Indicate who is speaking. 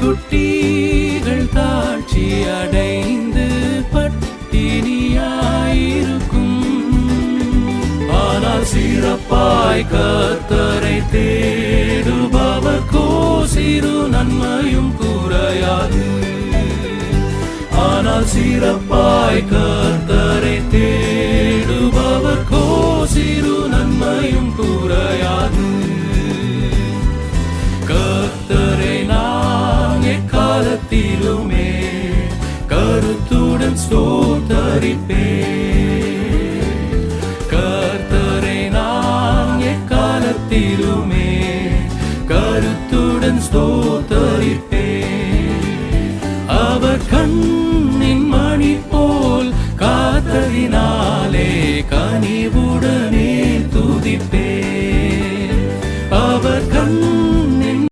Speaker 1: குட்டிகள் தாழ்ச்சி அடைந்து பட்டினியாயிருக்கும். ஆனால் சிறப்பாய் கர்த்தரை தேடுபவர்க்கோ சிறு நன்மையும் குறையாது. ஆனால் சிறப்பாய் கர்த்தரை தேடுபவர்க்கோ சிறு நன்மையும் குறையாது. கர்த்தரை நான் எக்காலத்திலுமே கருத்துடன் ஸ்தோத்தரிப்பேன். கர்த்தரை நான் எக்காலத்திலுமே கருத்துடன் ஸ்தோத்தரிப்பேன்.